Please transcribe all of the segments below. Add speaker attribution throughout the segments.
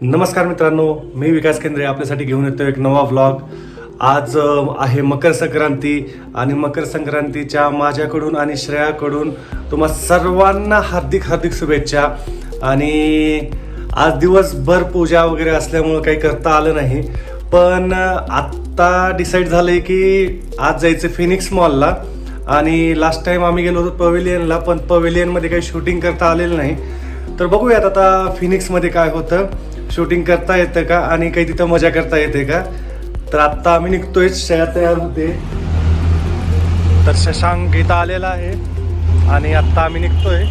Speaker 1: नमस्कार मित्रांनो, मी विकास केंद्रे आपल्यासाठी घेऊन येतो एक नवा व्लॉग. आज आहे मकर संक्रांती आणि मकर संक्रांतीच्या माझ्याकडून आणि श्रेयाकडून तुम्हा सर्वांना हार्दिक हार्दिक शुभेच्छा. आणि आज दिवसभर पूजा वगैरे असल्यामुळं काही करता आलं नाही, पण आत्ता डिसाईड झालंय की आज जायचं फिनिक्स मॉलला. आणि लास्ट टाइम आम्ही गेलो होतो पवेलियनला, पण पवेलियनमध्ये काही शूटिंग करता आलेलं नाही. तर बघूयात आता फिनिक्समध्ये काय होतं, शूटिंग करता येतं का आणि काही तिथं मजा करता येते का. तर आत्ता आम्ही निघतोय, श्रेया तयार होते. तर शशांक इथं आलेला आहे आणि आत्ता आम्ही निघतोय.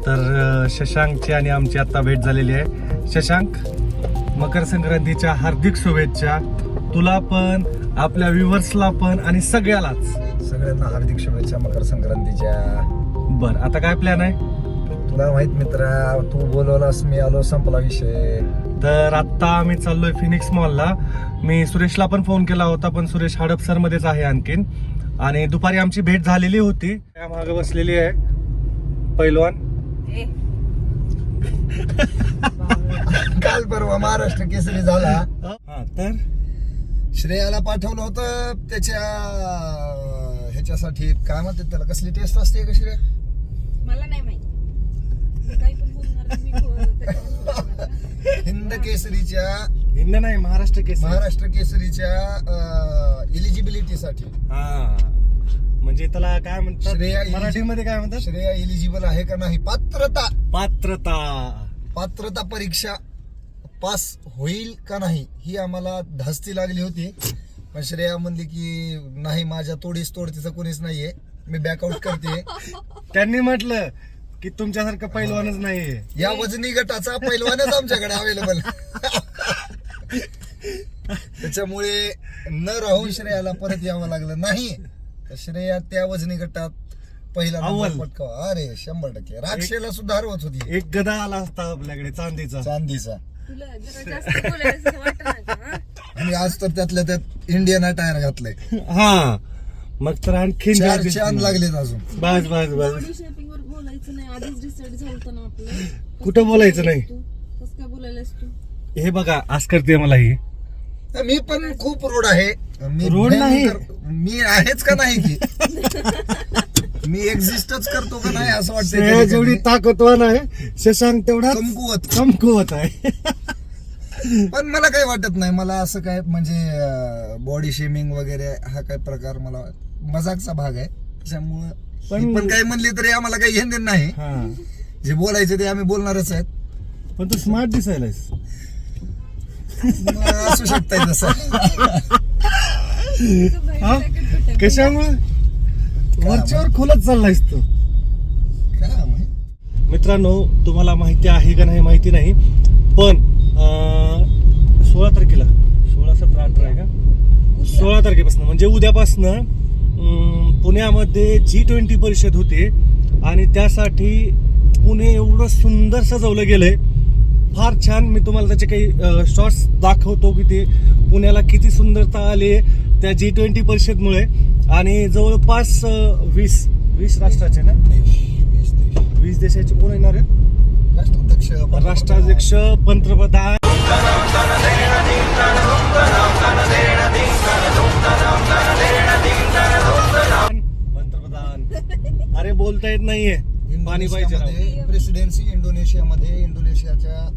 Speaker 1: तर शशांकची आणि आमची आत्ता भेट झालेली आहे. शशांक, मकर संक्रांतीच्या हार्दिक शुभेच्छा तुला पण, आपल्या व्ह्युअर्सला पण आणि
Speaker 2: सगळ्यांना हार्दिक शुभेच्छा मकर संक्रांतीच्या.
Speaker 1: बर, आता काय प्लॅन आहे?
Speaker 2: तुला माहित मित्रा, तू बोलवलास मी आलो, संपला विषय.
Speaker 1: तर आत्ता आम्ही चाललोय फिनिक्स मॉलला. मी सुरेशला पण फोन केला होता, पण सुरेश हडपसर मध्येच आहे आणखीन. आणि दुपारी आमची भेट झालेली होती. त्या मागे बसलेली आहे पैलवान.
Speaker 2: काल परवा महाराष्ट्र केसरी झाला.
Speaker 1: हा, तर
Speaker 2: श्रेयाला पाठवलं होतं त्याच्या ह्याच्यासाठी, काय म्हणतात त्याला, कसली टेस्ट असते का श्रेया?
Speaker 3: मला नाही माहिती, काही पण बोलणार मी.
Speaker 2: हिंद केसरीच्या,
Speaker 1: हिंद नाही, महाराष्ट्र
Speaker 2: केसरीच्या एलिजिबिलिटीसाठी.
Speaker 1: हा, म्हणजे त्याला काय म्हणतात
Speaker 2: श्रेया
Speaker 1: मराठीमध्ये, काय म्हणतात?
Speaker 2: श्रेया एलिजिबल आहे का नाही, पात्रता परीक्षा पास होईल का नाही ही आम्हाला धास्ती लागली होती. पण श्रेया म्हणली की नाही, माझ्या तोडीस तिचं कोणीच नाहीये, मी बॅकआउट करते.
Speaker 1: त्यांनी म्हटलं की तुमच्यासारखं पैलवानच नाहीये,
Speaker 2: या वजनी गटाचा पैलवानच आमच्याकडे अवेलेबल. त्याच्यामुळे न राहून श्रेयाला परत यावं लागलं. नाही तर श्रेया त्या वजनी गटात पहिला नंबर पटकावा. अरे 100%. राक्षेला सुद्धा हरवत होती.
Speaker 1: एक गदा आला असता आपल्याकडे चांदीचा.
Speaker 3: तुला जरा जास्त बोलायचं वाटत नाही.
Speaker 2: आणि आज तर त्यातल्या त्यात इंडियन टायर घातलंय.
Speaker 1: हा, मग तर आणखीन
Speaker 2: चार चांद लागलेत अजून.
Speaker 1: बस
Speaker 3: बॉडी शेपिंग वर बोलायचं नाही, आधीच डिसाईड झालं होतं ना आपलं.
Speaker 1: कुठं बोलायचं नाही?
Speaker 3: कसं काय बोलायलास तू?
Speaker 1: हे बघा, आज करते मला ही.
Speaker 2: मी पण खूप रोड आहे. मी
Speaker 1: रोड नाही,
Speaker 2: मी आहेच का नाही की मी एक्झिस्टच करतो का नाही असं
Speaker 1: श्रेया
Speaker 2: वाटतं.
Speaker 1: जेवढी ताकदवान आहे, शशांक तेवढा कमकुवत आहे.
Speaker 2: पण मला काही वाटत नाही. मला असं काय म्हणजे बॉडी शेमिंग वगैरे हा काय प्रकार मला मजाकचा भाग आहे. त्याच्यामुळं पण काही म्हणली तरी आम्हाला काही घेणं देणं नाही.
Speaker 1: हा,
Speaker 2: जे बोलायचे ते आम्ही बोलणारच आहेत.
Speaker 1: पण तू स्मार्ट दिसायलास.
Speaker 2: असू शकताय तसं.
Speaker 1: हा, कशामुळे वरच्यावर खोलत चाललायस तू?
Speaker 2: काय माहित.
Speaker 1: मित्रांनो, तुम्हाला माहिती आहे का नाही माहिती नाही, पण 16 तारखेला 16, 17, 18 आहे का, 16 तारखेपासून म्हणजे उद्यापासनं पुण्यामध्ये G20 परिषद होते. आणि त्यासाठी पुणे एवढं सुंदर सजवलं गेलंय, फार छान. मी तुम्हाला त्याचे काही शॉर्ट्स दाखवतो की ते पुण्याला किती सुंदरता आली त्या G20 परिषदमुळे. आणि जवळपास 20 राष्ट्राचे ना, 20 देशाचे कोण येणार आहेत? राष्ट्राध्यक्ष, पंतप्रधान. अरे बोलता येत नाहीये, पाणी पाहिजे.
Speaker 2: प्रेसिडेन्सी इंडोनेशियाच्या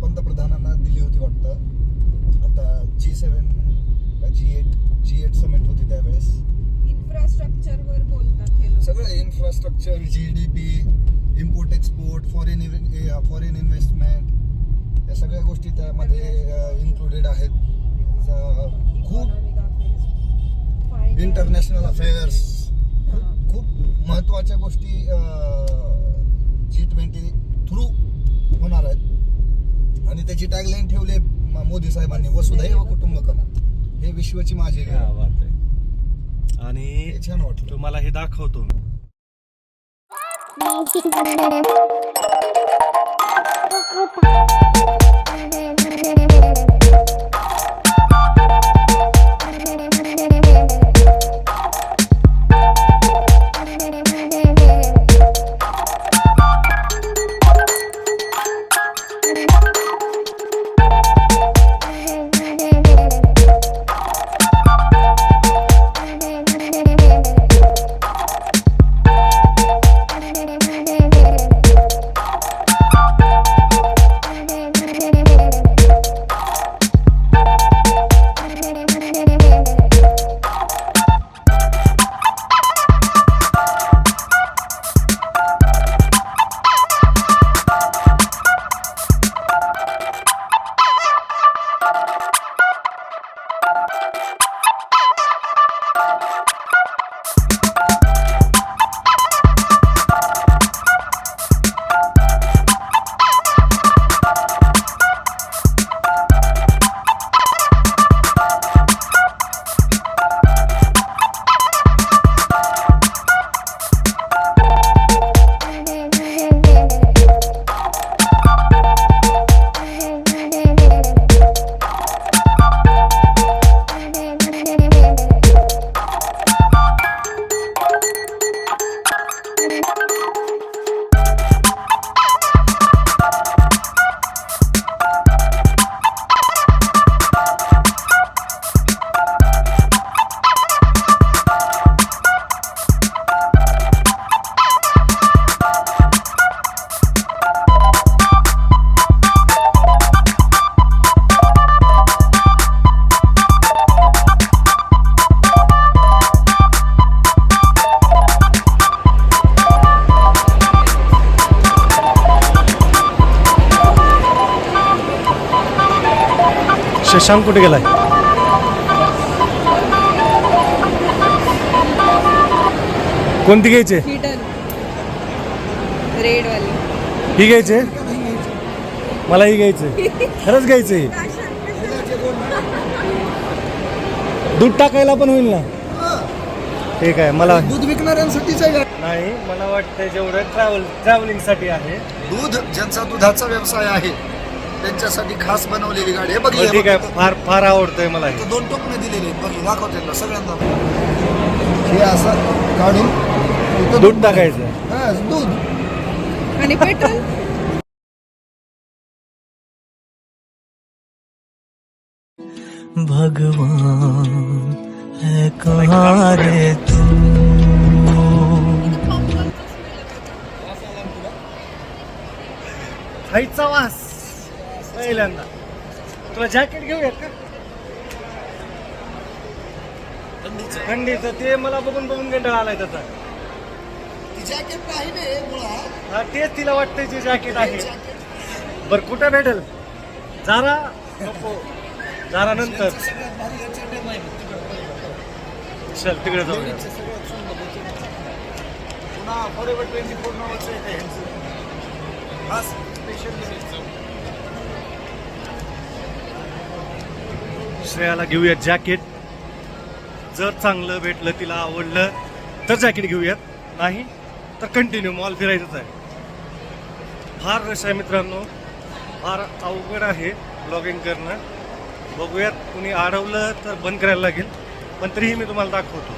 Speaker 2: पंतप्रधानांना दिली होती वाटतं. आता G7 G8 समिट होती त्यावेळेस.
Speaker 3: इन्फ्रास्ट्रक्चर वर बोलतात हे लोक.
Speaker 2: सगळं infrastructure, GDP, import export, foreign investment, या सगळ्या गोष्टी त्यामध्ये इन्क्लुडेड आहेत. खूप इंटरनॅशनल अफेअर्स, खूप महत्वाच्या गोष्टी G20 थ्रू होणार आहेत. आणि त्याची टॅगलाईन ठेवली मोदी साहेबांनी, वसुधैव कुटुंबकम, हे विश्वाची माझी.
Speaker 1: आणि
Speaker 2: छान वाटलं.
Speaker 1: तुम्हाला हे दाखवतो. शशांक कुठे गेलाय? कोणती घ्यायची?
Speaker 3: रेड वाली.
Speaker 1: ही घ्यायची? मला ही घ्यायची. खरंच घ्यायची. दूध टाकायला पण होईल ना? ठीक आहे. मला
Speaker 2: दूध विकणाऱ्यांसाठीच आहे गाडी.
Speaker 1: नाही, मला वाटतं जेवढं ट्रॅव्हलिंग साठी आहे.
Speaker 2: दूध ज्यांचा दुधाचा व्यवसाय आहे त्यांच्यासाठी खास बनवलेली गाडी आहे. बघ
Speaker 1: ठीक आहे. फार फार आवडतंय मला हे.
Speaker 2: 2 टोपणे दिलेले आहेत. बघ दाखवते ना सगळ्यांना. हे असं काढून इथं
Speaker 1: दूध टाकायचं.
Speaker 2: हा, दूध
Speaker 3: आणि पेट्रोल.
Speaker 4: भगवान है कहाँ रे तू.
Speaker 1: खायचा वास पहिल्यांदा. तुला जॅकेट घेऊयात का? थंडीचं ते मला बघून बघून कंटाळा आलाय त्याचा.
Speaker 2: जॅकेट पाहिजे मुळात.
Speaker 1: हा, तेच तिला वाटतंय जे जॅकेट आहे. बरं कुठं भेटेल? जारा नको, जारा नंतर. चल तिकडे जाऊया.
Speaker 2: पुन्हा फॉरएव्हर 24 नावाचं आहे ह्यांचं. खास स्पेशल
Speaker 1: श्रेयाला घेऊयात जॅकेट. जर चांगलं भेटलं, तिला आवडलं तर जॅकेट घेऊयात, नाही तर कंटिन्यू मॉल फिरायचंच आहे. फार रश आहे मित्रांनो, फार अवघड आहे ब्लॉगिंग करणं. बघूयात, कुणी अडवलं तर बंद करायला लागेल, पण तरीही मी तुम्हाला दाखवतो.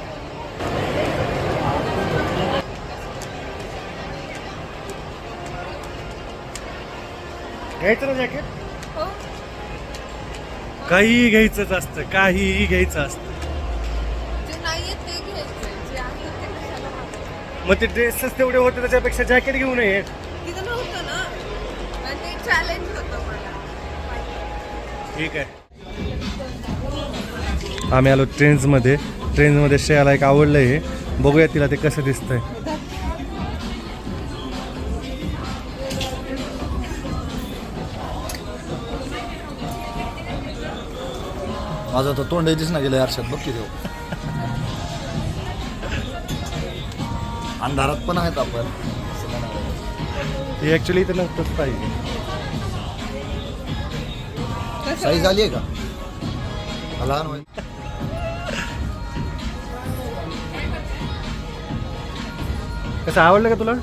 Speaker 1: घ्यायचं ना जॅकेट? काहीही घ्यायचंच असतं, काहीही घ्यायचं असतं.
Speaker 3: जे नाहीये ते घ्यायचं, जे आहे ते कशाला मागायचं?
Speaker 1: मग ते ड्रेसेस तेवढे होते, त्याच्यापेक्षा जॅकेट घेऊ नये.
Speaker 3: तिथं नव्हतं ना, आणि ते चॅलेंज होतं मला.
Speaker 1: ठीक आहे. आम्ही आलो ट्रेन्समध्ये. ट्रेन्समध्ये श्रेयाला एक आवडलं हे. बघूया तिला ते कसं दिसतंय.
Speaker 2: माझं तर तोंड दिसना गेलं आरशात. बघ की देऊ. अंधारात पण आहेत आपण.
Speaker 1: हे ऍक्च्युली इथं नसतंच पाहिजे.
Speaker 2: साईज आली आहे का? लहान होईल.
Speaker 1: कसं आवडलं का तुला?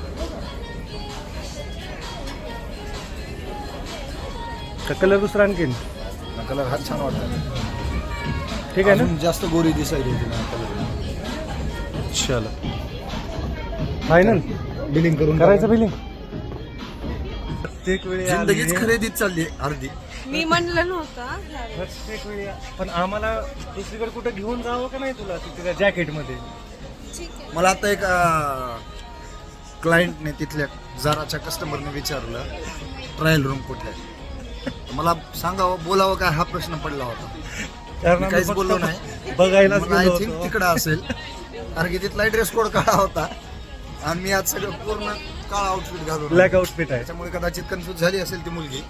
Speaker 1: का कलर दुसरा आणखीन?
Speaker 2: कलर हा छान वाटतो.
Speaker 1: ठीक आहे ना?
Speaker 2: अजून जास्त गोरी दिसायली होती ना कलर.
Speaker 1: चल फायनल
Speaker 2: बिलिंग करून
Speaker 1: करायचं बिलिंग. प्रत्येक वेळी
Speaker 2: जिंदगीच खरेदीत चालली अर्धी.
Speaker 3: मी म्हणलं नव्हतं.
Speaker 1: प्रत्येक वेळी पण आम्हाला दुसरीकडे कुठं घेऊन जावं का नाही तुला तिथे जॅकेटमध्ये?
Speaker 3: ठीक आहे.
Speaker 2: मला आता एक क्लायंटने तिथल्या जाराच्या कस्टमरने विचारलं ट्रायल रूम कुठे आहे. मला सांगावं बोलावं काय हा प्रश्न पडला होता.
Speaker 1: कारण
Speaker 2: मी
Speaker 1: आम्ही
Speaker 2: काहीच
Speaker 1: फक्त
Speaker 2: बोललो नाही.
Speaker 1: बघायलाच
Speaker 2: आय
Speaker 1: गेलो
Speaker 2: थिंक
Speaker 1: होतो.
Speaker 2: तिकडं असेल कारण की तिथला ड्रेस कोड काळा होता आणि मी आज सगळं पूर्ण काळा आउटफिट घालून आलो.
Speaker 1: ब्लॅक आउटफिट आहे.
Speaker 2: त्याच्यामुळे कदाचित कन्फ्युज झाली असेल ती मुलगी.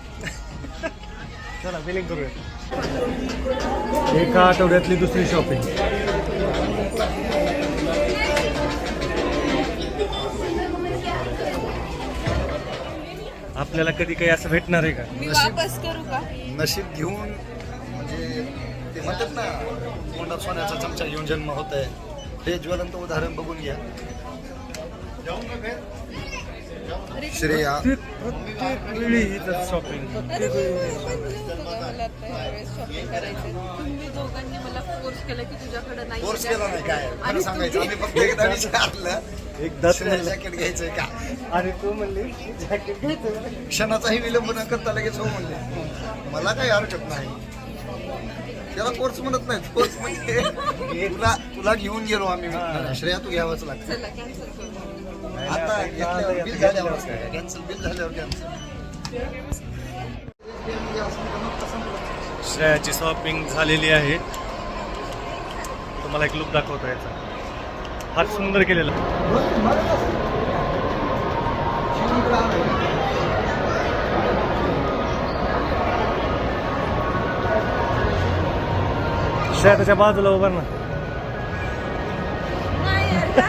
Speaker 1: चला बिलिंग करूया. एका आठवड्यातली दुसरी शॉपिंग. आपल्याला कधी काही असं भेटणार आहे का?
Speaker 3: मी वापस करू का?
Speaker 2: नशीब घेऊन म्हणजे ते म्हणतात ना तोंडात सोन्याचा चमचा घेऊन जन्म होत आहे. हे ज्वलंत उदाहरण बघून घ्या. श्रेया
Speaker 1: प्रत्येक वेळी शॉपिंग.
Speaker 3: मला आता ह्यावेळेस शॉपिंग करायचं. तुम्ही दोघांनी मला फोर्स केला की तुझ्याकडे नाही.
Speaker 2: कोर्स केला नाही काय मला सांगायचं. आम्ही फक्त एकदा विचारलं
Speaker 1: एकदा
Speaker 2: जॅकेट घ्यायचंय का
Speaker 1: आणि तू म्हणली जॅकेट घ्यायचं.
Speaker 2: क्षणाचाही विलंब न करता लगेच हो म्हणले. मला काही हरकत नाही. त्याला कोर्स म्हणत नाही. कोर्स म्हणजे तुला घेऊन गेलो आम्ही. श्रेया तू घ्यावंच लागतं.
Speaker 3: चला कॅन्सल करू.
Speaker 2: आता घेतल्यावर बिल झाल्यावर कॅन्सल. बिल झाल्यावर कॅन्सल.
Speaker 1: श्रेयाची शॉपिंग झालेली आहे. तुम्हाला एक लुक दाखवतो याचा. फार सुंदर केलेला. श्रेया त्याच्या बाजूला उभा ना.
Speaker 3: नाही यार का?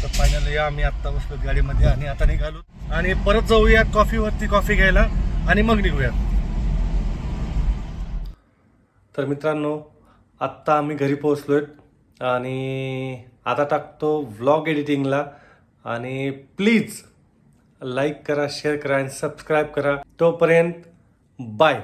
Speaker 1: तर फायनली आम्ही आत्ता बसलो गाडीमध्ये आणि आता निघालो आणि परत जाऊया कॉफीवरती कॉफी घ्यायला आणि मग निघूयात. तर मित्रांनो आत्ता आम्ही घरी पोहोचलोय आणि आता टाकतो व्लॉग एडिटिंगला. आणि प्लीज लाईक करा, शेअर करा आणि सबस्क्राईब करा. तोपर्यंत बाय.